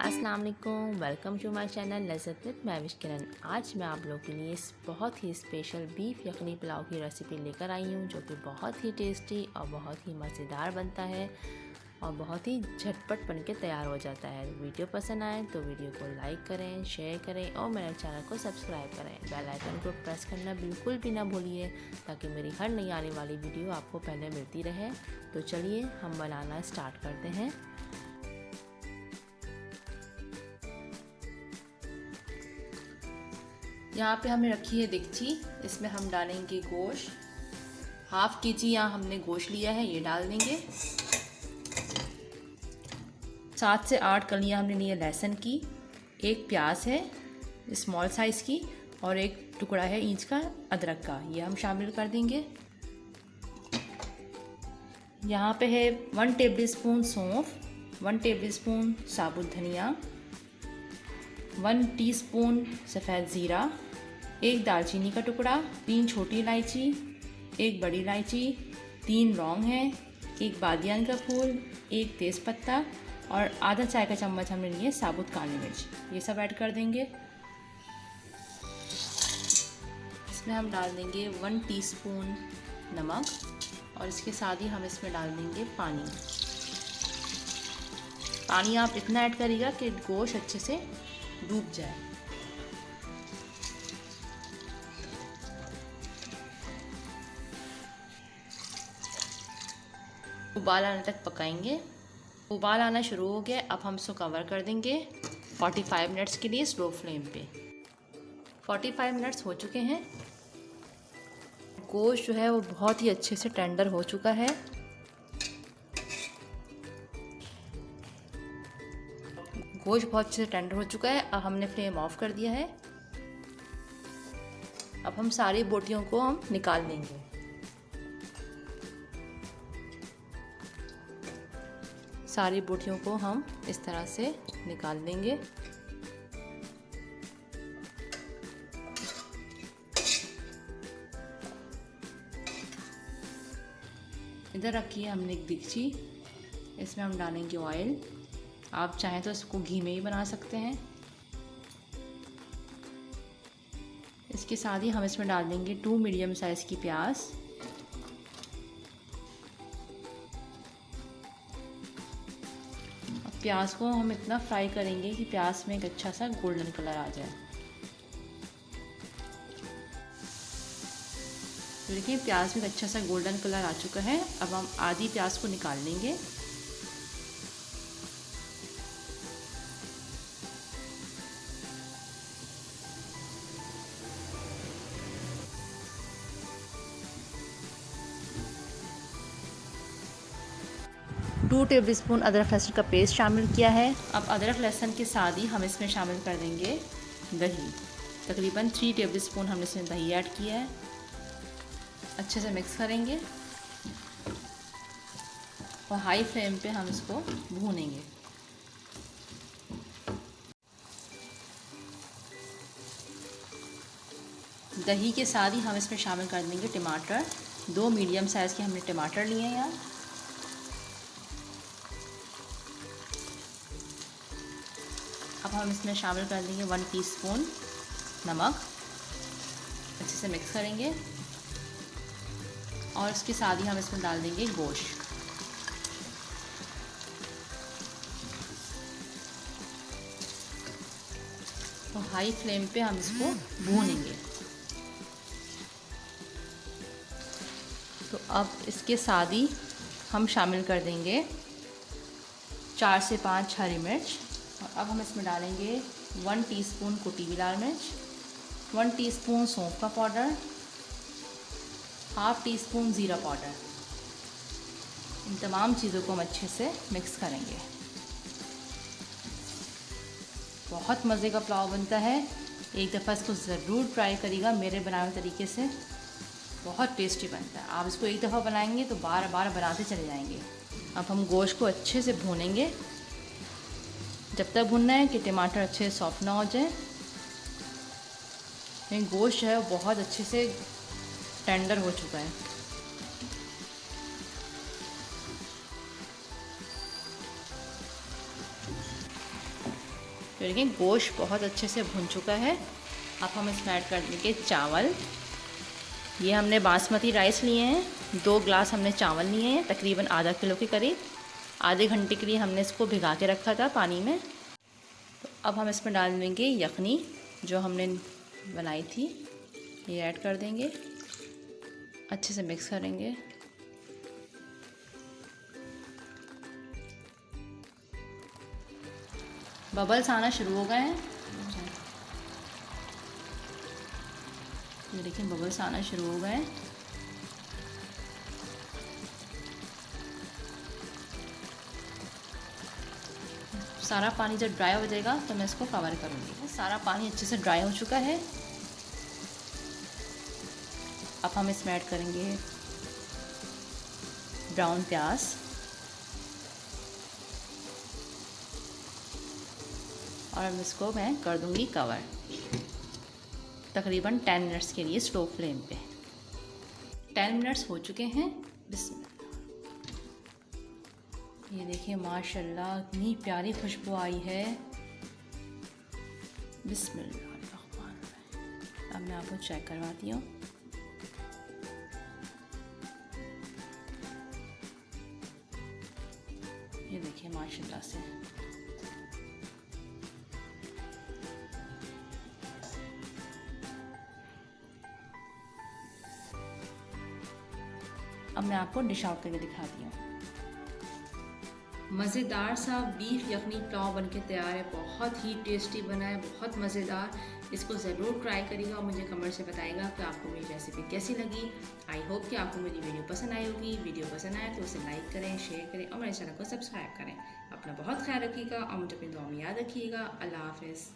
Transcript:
अस्सलाम वालेकुम, welcome to my channel Lazzat with Mahvish Kiran. आज मैं आप लोगों के लिए बहुत ही स्पेशल बीफ यखनी पुलाव की रेसिपी लेकर आई हूँ, जो कि बहुत ही टेस्टी और बहुत ही मज़ेदार बनता है और बहुत ही झटपट बन के तैयार हो जाता है। वीडियो पसंद आए तो वीडियो को लाइक करें, शेयर करें और मेरे चैनल को सब्सक्राइब करें। बेल आइकन को प्रेस करना बिल्कुल भी ना भूलिए, ताकि मेरी हर नई आने वाली वीडियो आपको पहले मिलती रहे। तो चलिए हम बनाना स्टार्ट करते हैं। यहाँ पे हमने रखी है देगची, इसमें हम डालेंगे गोश्त। हाफ के जी यहाँ हमने गोश्त लिया है, ये डाल देंगे। 7 से 8 कलियाँ हमने ली है लहसुन की, एक प्याज है स्मॉल साइज़ की और एक टुकड़ा है इंच का अदरक का, ये हम शामिल कर देंगे। यहाँ पे है 1 टेबलस्पून सौंफ, 1 टेबलस्पून साबुत धनिया, 1 टीस्पून सफ़ेद ज़ीरा, एक दालचीनी का टुकड़ा, 3 छोटी इलायची, एक बड़ी इलायची, 3 लौंग हैं, एक बादियान का फूल, एक तेज़पत्ता और आधा चाय का चम्मच हमने लिए साबुत काली मिर्च। ये सब ऐड कर देंगे। इसमें हम डाल देंगे 1 टीस्पून नमक और इसके साथ ही हम इसमें डाल देंगे पानी। पानी आप इतना ऐड करिएगा कि गोश्त अच्छे से डूब जाए। उबाल आने तक पकाएंगे। उबाल आना शुरू हो गया, अब हम इसको कवर कर देंगे 45 मिनट्स के लिए स्लो फ्लेम पे। 45 मिनट्स हो चुके हैं। गोश्त जो है वो बहुत ही अच्छे से टेंडर हो चुका है। गोश्त बहुत अच्छे से टेंडर हो चुका है। अब हमने फ्लेम ऑफ कर दिया है। अब हम सारी बोटियों को हम निकाल लेंगे। सारी बोटियों को हम इस तरह से निकाल लेंगे। इधर रखी है हमने एक देगची, इसमें हम डालेंगे ऑयल। आप चाहें तो इसको घी में ही बना सकते हैं। इसके साथ ही हम इसमें डाल देंगे 2 मीडियम साइज़ की प्याज। प्याज को हम इतना फ्राई करेंगे कि प्याज में एक अच्छा सा गोल्डन कलर आ जाए। तो देखिए प्याज में एक अच्छा सा गोल्डन कलर आ चुका है। अब हम आधी प्याज को निकाल लेंगे। टू टेबलस्पून अदरक लहसुन का पेस्ट शामिल किया है। अब अदरक लहसुन के साथ ही हम इसमें शामिल कर देंगे दही। तकरीबन 3 टेबलस्पून हमने इसमें दही ऐड किया है। अच्छे से मिक्स करेंगे और हाई फ्लेम पे हम इसको भूनेंगे। दही के साथ ही हम इसमें शामिल कर देंगे टमाटर। 2 मीडियम साइज़ के हमने टमाटर लिए हैं यहाँ। अब हम इसमें शामिल कर देंगे 1 टीस्पून नमक। अच्छे से मिक्स करेंगे और इसके साथ ही हम इसमें डाल देंगे गोश्त। तो हाई फ्लेम पे हम इसको भूनेंगे। तो अब इसके साथ ही हम शामिल कर देंगे 4 से 5 हरी मिर्च और अब हम इसमें डालेंगे 1 टीस्पून कुटी हुई लाल मिर्च, 1 टीस्पून सौंफ का पाउडर, हाफ टीस्पून ज़ीरा पाउडर। इन तमाम चीज़ों को हम अच्छे से मिक्स करेंगे। बहुत मज़े का पुलाव बनता है। एक दफ़ा इसको ज़रूर ट्राई करिएगा मेरे बनाए हुए तरीके से। बहुत टेस्टी बनता है। आप इसको एक दफ़ा बनाएंगे तो बार बार बनाते चले जाएंगे। अब हम गोश्त को अच्छे से भूनेंगे। जब तक भुनना है कि टमाटर अच्छे से सॉफ्ट ना हो जाए। गोश्त है वो बहुत अच्छे से टेंडर हो चुका है। तो देखिए गोश्त बहुत अच्छे से भुन चुका है। अब हम इसमें ऐड कर देंगे चावल। ये हमने बासमती राइस लिए हैं, 2 ग्लास हमने चावल लिए हैं, तकरीबन आधा किलो के करीब। आधे घंटे के लिए हमने इसको भिगा के रखा था पानी में। तो अब हम इसमें डाल देंगे यखनी जो हमने बनाई थी, ये ऐड कर देंगे, अच्छे से मिक्स करेंगे। बबल्स आना शुरू हो गए हैं, ये देखिए बबल्स आना शुरू हो गए हैं। सारा पानी जब ड्राई हो जाएगा तो मैं इसको कवर करूँगी। सारा पानी अच्छे से ड्राई हो चुका है। अब हम इसमें ऐड करेंगे ब्राउन प्याज और अब इसको मैं कर दूँगी कवर तकरीबन 10 मिनट्स के लिए स्लो फ्लेम पे। 10 मिनट्स हो चुके हैं। ये देखिए माशाल्लाह इतनी प्यारी खुशबू आई है। बिस्मिल्लाह। अब मैं आपको चेक करवाती हूँ। ये देखिए माशाल्लाह से अब मैं आपको डिश आउट करके दिखाती हूँ। मज़ेदार सा बीफ यखनी पुलाव बनके तैयार है। बहुत ही टेस्टी बना है, बहुत मज़ेदार। इसको ज़रूर ट्राई करिएगा और मुझे कमेंट से बताइएगा कि आपको मेरी रेसिपी कैसी लगी। आई होप कि आपको मेरी वीडियो पसंद आई होगी। वीडियो पसंद आए तो उसे लाइक करें, शेयर करें और मेरे चैनल को सब्सक्राइब करें। अपना बहुत ख्याल रखिएगा और मुझे अपनी दुआ में याद रखिएगा। अल्लाह हाफ़िज़।